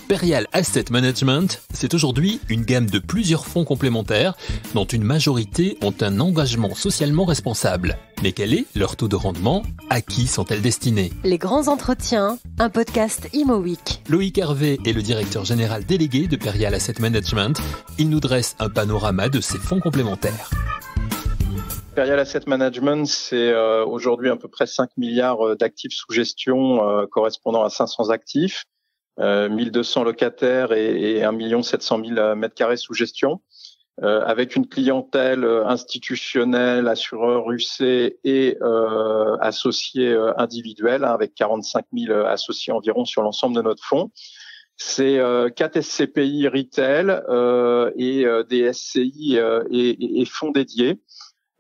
Perial Asset Management, c'est aujourd'hui une gamme de plusieurs fonds complémentaires dont une majorité ont un engagement socialement responsable. Mais quel est leur taux de rendement? À qui sont-elles destinées? Les grands entretiens, un podcast Imo Week. Loïc Hervé est le directeur général délégué de Perial Asset Management. Il nous dresse un panorama de ces fonds complémentaires. Perial Asset Management, c'est aujourd'hui à peu près 5 milliards d'actifs sous gestion correspondant à 500 actifs. 1200 locataires et 1 700 000 mètres carrés sous gestion, avec une clientèle institutionnelle, assureurs UC et associés individuels, avec 45 000 associés environ sur l'ensemble de notre fonds. C'est 4 SCPI retail et des SCI et fonds dédiés.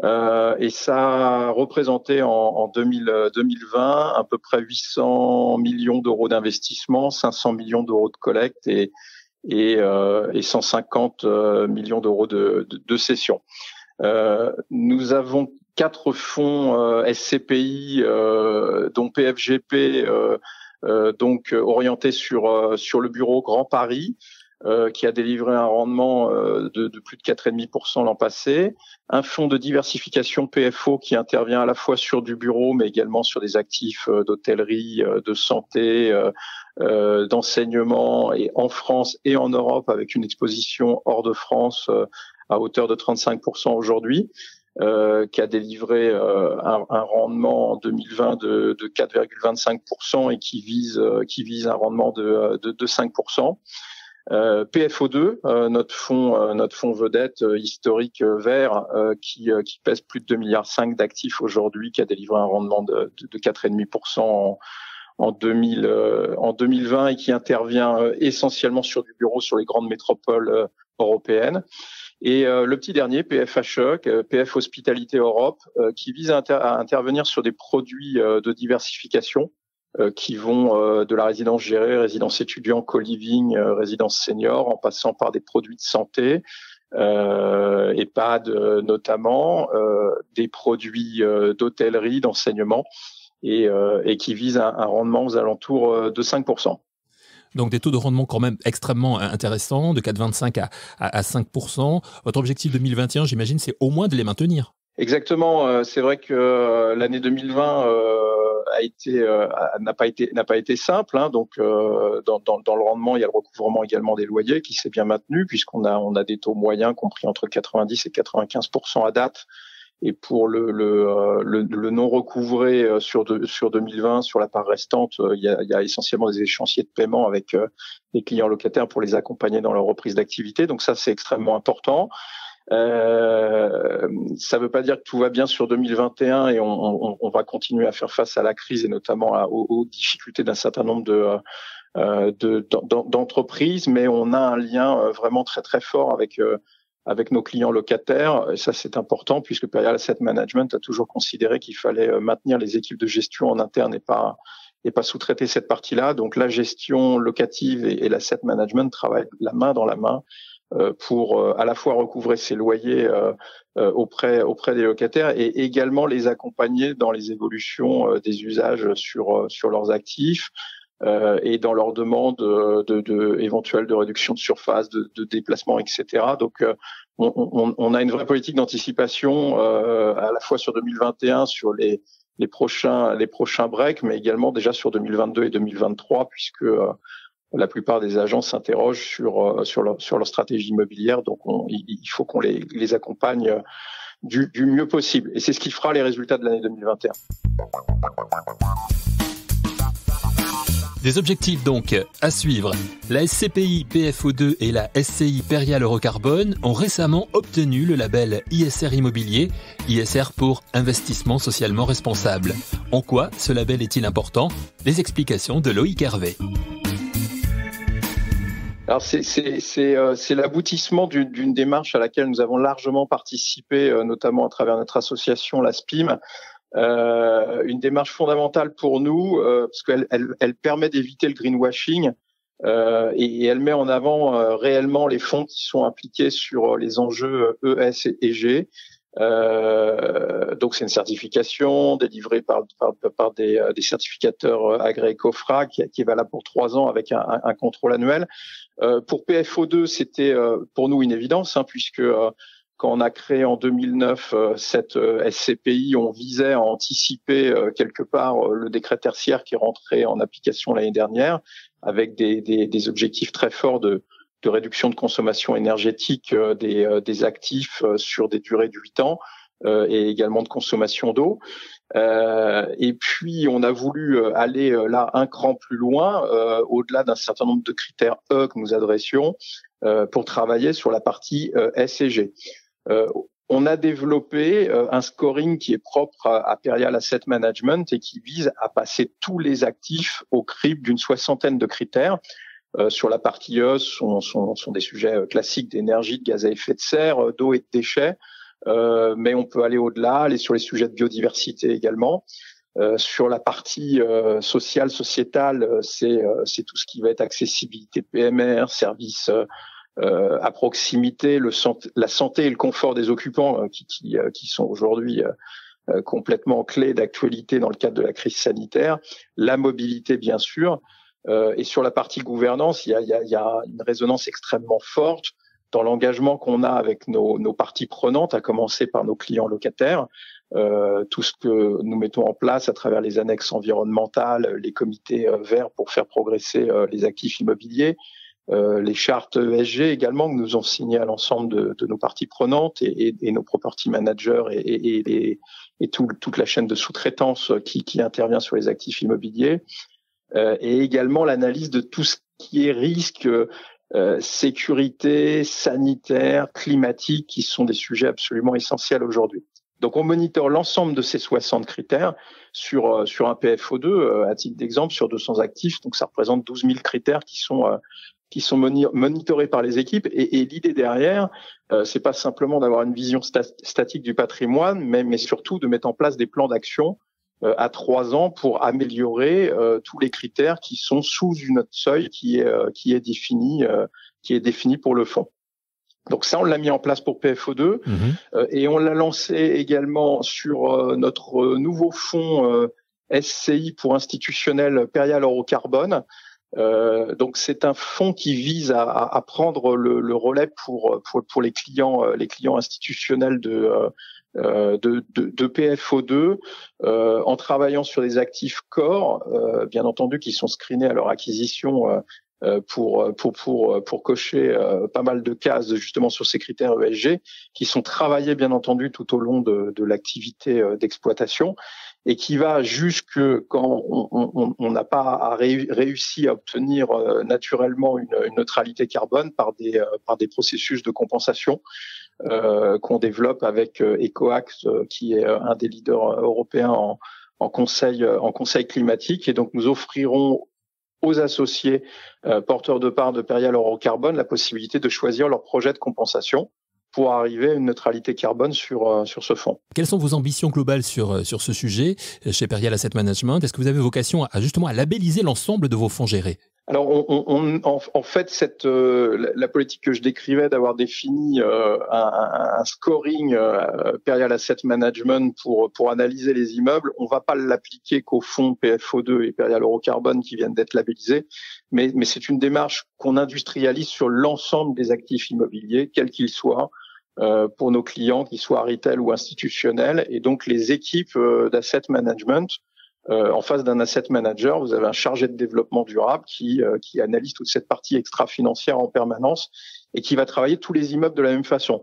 Et ça a représenté en 2020 à peu près 800 millions d'euros d'investissement, 500 millions d'euros de collecte et 150 millions d'euros de cession. Nous avons 4 fonds SCPI, dont PFGP, donc orientés sur le bureau Grand Paris, qui a délivré un rendement de plus de 4,5% l'an passé, un fonds de diversification PFO qui intervient à la fois sur du bureau mais également sur des actifs d'hôtellerie, de santé, d'enseignement et en France et en Europe avec une exposition hors de France à hauteur de 35% aujourd'hui, qui a délivré un rendement en 2020 de 4,25% et qui vise un rendement de 5%. PFO2, notre fonds vedette historique vert, qui pèse plus de 2,5 milliards d'actifs aujourd'hui, qui a délivré un rendement de 4,5% en 2020 et qui intervient essentiellement sur du bureau sur les grandes métropoles européennes. Et le petit dernier, PFHE, PF Hospitalité Europe, qui vise à intervenir sur des produits de diversification qui vont de la résidence gérée, résidence étudiant, co-living, résidence senior, en passant par des produits de santé, EHPAD notamment, des produits d'hôtellerie, d'enseignement, et qui visent un rendement aux alentours de 5%. Donc des taux de rendement quand même extrêmement intéressants, de 4,25 à 5%. Votre objectif 2021, j'imagine, c'est au moins de les maintenir. Exactement. C'est vrai que l'année 2020 n'a pas été simple. Hein. Donc dans le rendement, il y a le recouvrement également des loyers qui s'est bien maintenu puisqu'on a des taux moyens compris entre 90 et 95% à date. Et pour le non recouvré sur 2020, sur la part restante, il y a essentiellement des échéanciers de paiement avec les clients locataires pour les accompagner dans leur reprise d'activité. Donc ça, c'est extrêmement important. Ça ne veut pas dire que tout va bien sur 2021 et on va continuer à faire face à la crise et notamment aux difficultés d'un certain nombre d'entreprises, mais on a un lien vraiment très très fort avec nos clients locataires. Et ça, c'est important puisque Perial Asset Management a toujours considéré qu'il fallait maintenir les équipes de gestion en interne et pas sous-traiter cette partie-là. Donc la gestion locative et l'asset management travaillent la main dans la main pour à la fois recouvrer ces loyers auprès des locataires et également les accompagner dans les évolutions des usages sur leurs actifs et dans leurs demandes éventuelles de réduction de surface, de déplacement, etc. Donc on a une vraie politique d'anticipation à la fois sur 2021, sur les prochains breaks, mais également déjà sur 2022 et 2023 puisque la plupart des agents s'interrogent sur leur stratégie immobilière, donc il faut qu'on les accompagne du mieux possible. Et c'est ce qui fera les résultats de l'année 2021. Des objectifs donc à suivre. La SCPI PFO2 et la SCI Perial Eurocarbone ont récemment obtenu le label ISR Immobilier, ISR pour Investissement Socialement Responsable. En quoi ce label est-il important? Les explications de Loïc Hervé. Alors c'est l'aboutissement d'une démarche à laquelle nous avons largement participé, notamment à travers notre association, la SPIM. Une démarche fondamentale pour nous parce qu'elle permet d'éviter le greenwashing et elle met en avant réellement les fonds qui sont impliqués sur les enjeux ES et G. Donc c'est une certification délivrée par des certificateurs agréés COFRA qui est valable pour 3 ans avec un contrôle annuel. Pour PFO2, c'était pour nous une évidence, puisque quand on a créé en 2009 cette SCPI, on visait à anticiper quelque part le décret tertiaire qui est rentré en application l'année dernière, avec des objectifs très forts de réduction de consommation énergétique des actifs sur des durées de 8 ans et également de consommation d'eau. Et puis, on a voulu aller là un cran plus loin, au-delà d'un certain nombre de critères que nous adressions, pour travailler sur la partie S et G. On a développé un scoring qui est propre à Perial Asset Management et qui vise à passer tous les actifs au crible d'une 60aine de critères. Sur la partie E, sont des sujets classiques d'énergie, de gaz à effet de serre, d'eau et de déchets. Mais on peut aller au-delà, aller sur les sujets de biodiversité également. Sur la partie sociale, sociétale, c'est tout ce qui va être accessibilité PMR, services à proximité, la santé et le confort des occupants qui sont aujourd'hui complètement clés d'actualité dans le cadre de la crise sanitaire, la mobilité bien sûr. Et sur la partie gouvernance, il y a une résonance extrêmement forte dans l'engagement qu'on a avec nos parties prenantes, à commencer par nos clients locataires, tout ce que nous mettons en place à travers les annexes environnementales, les comités verts pour faire progresser les actifs immobiliers, les chartes ESG également que nous avons signées à l'ensemble de nos parties prenantes et nos property managers et toute la chaîne de sous-traitance qui intervient sur les actifs immobiliers, et également l'analyse de tout ce qui est risque, sécurité, sanitaire, climatique, qui sont des sujets absolument essentiels aujourd'hui. Donc on monitore l'ensemble de ces 60 critères sur un PFO2, à titre d'exemple, sur 200 actifs. Donc ça représente 12 000 critères qui sont monitorés par les équipes. Et l'idée derrière, c'est pas simplement d'avoir une vision statique du patrimoine, mais surtout de mettre en place des plans d'action à 3 ans pour améliorer tous les critères qui sont sous une autre seuil qui est défini pour le fonds. Donc ça, on l'a mis en place pour PFO2 et on l'a lancé également sur notre nouveau fonds SCI pour institutionnel Perial Eurocarbone. Donc c'est un fonds qui vise à prendre le relais pour les clients institutionnels de PFO2 en travaillant sur des actifs core, bien entendu, qui sont screenés à leur acquisition pour cocher pas mal de cases justement sur ces critères ESG, qui sont travaillés bien entendu tout au long de l'activité d'exploitation, et qui va jusque quand on n'a pas réussi à obtenir naturellement une neutralité carbone par des processus de compensation qu'on développe avec EcoAct, qui est un des leaders européens en conseil climatique. Et donc nous offrirons aux associés porteurs de parts de Perial Eurocarbone la possibilité de choisir leur projet de compensation pour arriver à une neutralité carbone sur ce fonds. Quelles sont vos ambitions globales sur ce sujet chez Perial Asset Management ? Est-ce que vous avez vocation à labelliser l'ensemble de vos fonds gérés ? Alors, en fait, la politique que je décrivais d'avoir défini un scoring Perial Asset Management pour analyser les immeubles, on va pas l'appliquer qu'aux fonds PFO2 et Perial Eurocarbone qui viennent d'être labellisés, mais c'est une démarche qu'on industrialise sur l'ensemble des actifs immobiliers, quels qu'ils soient, pour nos clients, qu'ils soient retail ou institutionnels, et donc les équipes d'asset management. En face d'un asset manager, vous avez un chargé de développement durable qui analyse toute cette partie extra-financière en permanence et qui va travailler tous les immeubles de la même façon.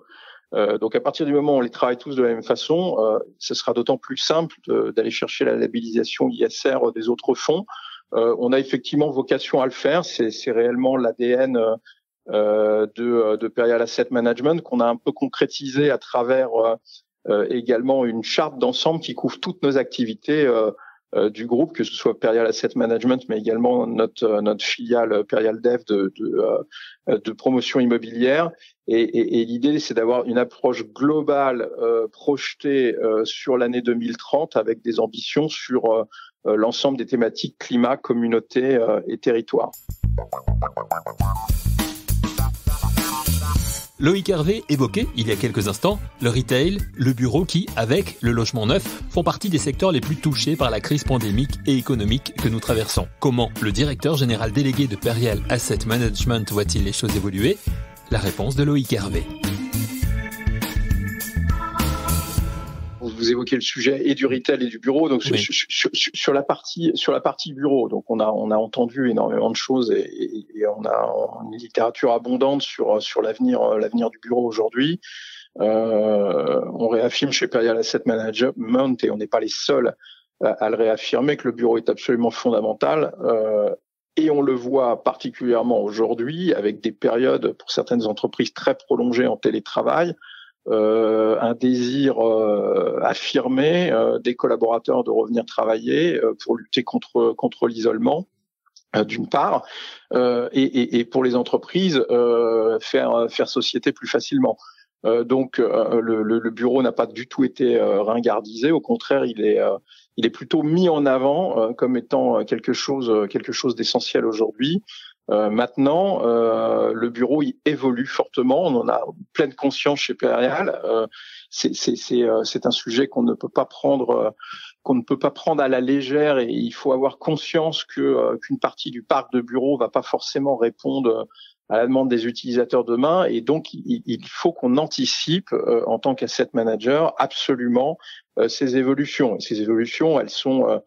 Donc à partir du moment où on les travaille tous de la même façon, ce sera d'autant plus simple d'aller chercher la labellisation ISR des autres fonds. On a effectivement vocation à le faire, c'est réellement l'ADN de Perial Asset Management qu'on a un peu concrétisé à travers également une charte d'ensemble qui couvre toutes nos activités du groupe, que ce soit Perial Asset Management, mais également notre filiale Perial Dev de promotion immobilière. Et l'idée, c'est d'avoir une approche globale projetée sur l'année 2030 avec des ambitions sur l'ensemble des thématiques climat, communauté et territoire. Loïc Hervé évoquait, il y a quelques instants, le retail, le bureau qui, avec le logement neuf, font partie des secteurs les plus touchés par la crise pandémique et économique que nous traversons. Comment le directeur général délégué de Perial Asset Management voit-il les choses évoluer ? La réponse de Loïc Hervé. Vous évoquez le sujet et du retail et du bureau. Donc oui. sur la partie bureau, donc on a entendu énormément de choses et on a une littérature abondante sur l'avenir du bureau aujourd'hui. On réaffirme chez Perial Asset Management, et on n'est pas les seuls à le réaffirmer, que le bureau est absolument fondamental. Et on le voit particulièrement aujourd'hui avec des périodes pour certaines entreprises très prolongées en télétravail. Un désir affirmé des collaborateurs de revenir travailler pour lutter contre l'isolement, d'une part, et pour les entreprises faire société plus facilement. Donc le bureau n'a pas du tout été ringardisé, au contraire il est plutôt mis en avant comme étant quelque chose d'essentiel aujourd'hui. Maintenant, le bureau il évolue fortement. On en a pleine conscience chez Perial. C'est un sujet qu'on ne peut pas prendre à la légère, et il faut avoir conscience qu'une partie du parc de bureaux va pas forcément répondre à la demande des utilisateurs demain, et donc il faut qu'on anticipe en tant qu'asset manager absolument ces évolutions. Et ces évolutions, elles sont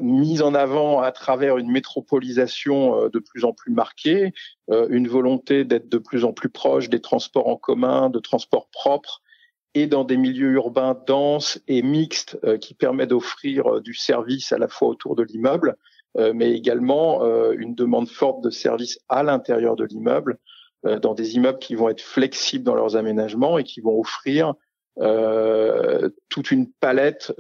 mise en avant à travers une métropolisation de plus en plus marquée, une volonté d'être de plus en plus proche des transports en commun, de transports propres, et dans des milieux urbains denses et mixtes qui permettent d'offrir du service à la fois autour de l'immeuble, mais également une demande forte de services à l'intérieur de l'immeuble, dans des immeubles qui vont être flexibles dans leurs aménagements et qui vont offrir toute une palette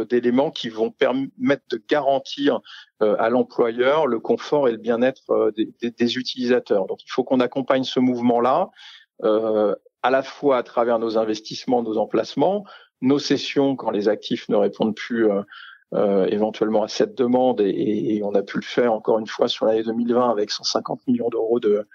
d'éléments qui vont permettre de garantir à l'employeur le confort et le bien-être des utilisateurs. Donc il faut qu'on accompagne ce mouvement-là à la fois à travers nos investissements, nos emplacements, nos cessions quand les actifs ne répondent plus éventuellement à cette demande, et on a pu le faire encore une fois sur l'année 2020 avec 150 millions d'euros de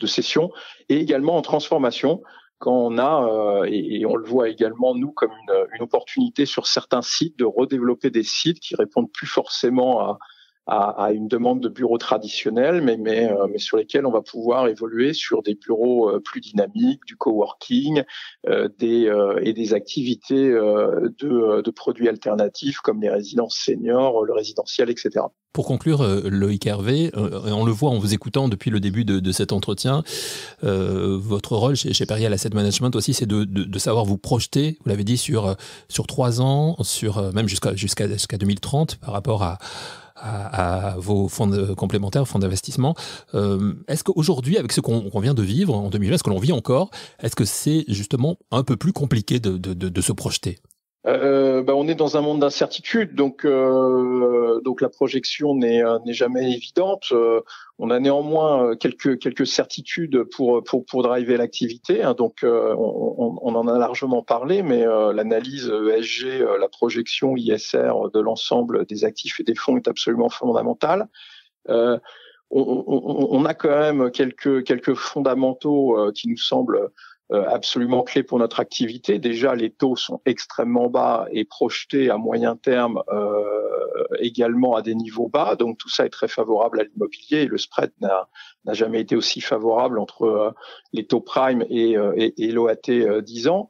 cessions, et également en transformation, quand on a, et on le voit également nous comme une opportunité sur certains sites, de redévelopper des sites qui répondent plus forcément à une demande de bureaux traditionnels, mais sur lesquels on va pouvoir évoluer sur des bureaux plus dynamiques, du coworking, et des activités de produits alternatifs comme les résidences seniors, le résidentiel, etc. Pour conclure, Loïc Hervé, on le voit en vous écoutant depuis le début de cet entretien, votre rôle chez Perial Asset Management aussi, c'est de savoir vous projeter, vous l'avez dit, sur 3 ans, même jusqu'à 2030 par rapport à vos fonds complémentaires, fonds d'investissement. Est-ce qu'aujourd'hui, avec ce qu'on vient de vivre en 2020, est-ce que l'on vit encore, est-ce que c'est justement un peu plus compliqué de se projeter ? On est dans un monde d'incertitude, donc la projection n'est jamais évidente. On a néanmoins quelques certitudes pour driver l'activité, hein. Donc on en a largement parlé, mais l'analyse ESG, la projection ISR de l'ensemble des actifs et des fonds est absolument fondamentale. On a quand même quelques fondamentaux qui nous semblent absolument clés pour notre activité. Déjà, les taux sont extrêmement bas et projetés à moyen terme également à des niveaux bas. Donc tout ça est très favorable à l'immobilier, et le spread n'a jamais été aussi favorable entre les taux prime et l'OAT 10 ans.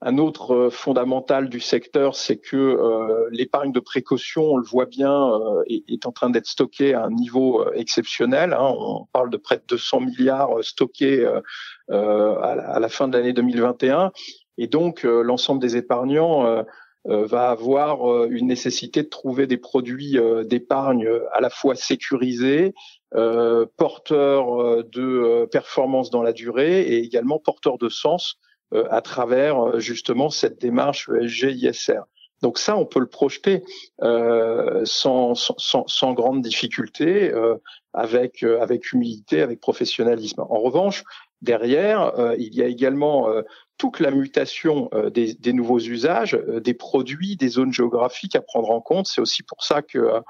Un autre fondamental du secteur, c'est que l'épargne de précaution, on le voit bien, est en train d'être stockée à un niveau exceptionnel, hein. On parle de près de 200 milliards stockés à la fin de l'année 2021. Et donc, l'ensemble des épargnants va avoir une nécessité de trouver des produits d'épargne à la fois sécurisés, porteurs de performance dans la durée, et également porteurs de sens à travers justement cette démarche ESG ISR. Donc ça, on peut le projeter sans grande difficulté, avec humilité, avec professionnalisme. En revanche, derrière, il y a également toute la mutation des nouveaux usages, des produits, des zones géographiques à prendre en compte. C'est aussi pour ça que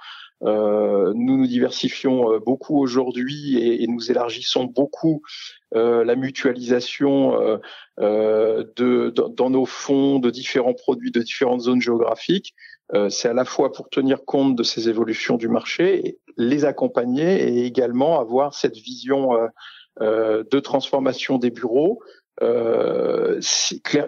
Nous diversifions beaucoup aujourd'hui et nous élargissons beaucoup la mutualisation dans nos fonds de différents produits de différentes zones géographiques. C'est à la fois pour tenir compte de ces évolutions du marché, les accompagner et également avoir cette vision de transformation des bureaux.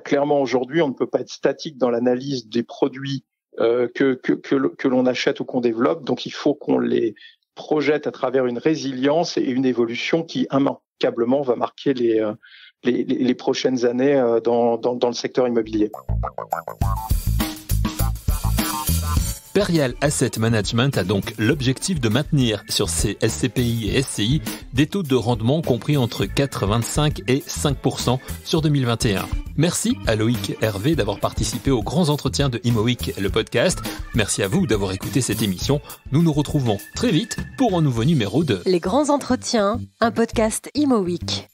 Clairement aujourd'hui, on ne peut pas être statique dans l'analyse des produits que l'on achète ou qu'on développe. Donc il faut qu'on les projette à travers une résilience et une évolution qui immanquablement va marquer les prochaines années dans le secteur immobilier. Perial Asset Management a donc l'objectif de maintenir sur ses SCPI et SCI des taux de rendement compris entre 4,25 et 5% sur 2021. Merci à Loïc Hervé d'avoir participé aux grands entretiens de IMOweek, le podcast. Merci à vous d'avoir écouté cette émission. Nous nous retrouvons très vite pour un nouveau numéro de Les grands entretiens, un podcast IMOweek.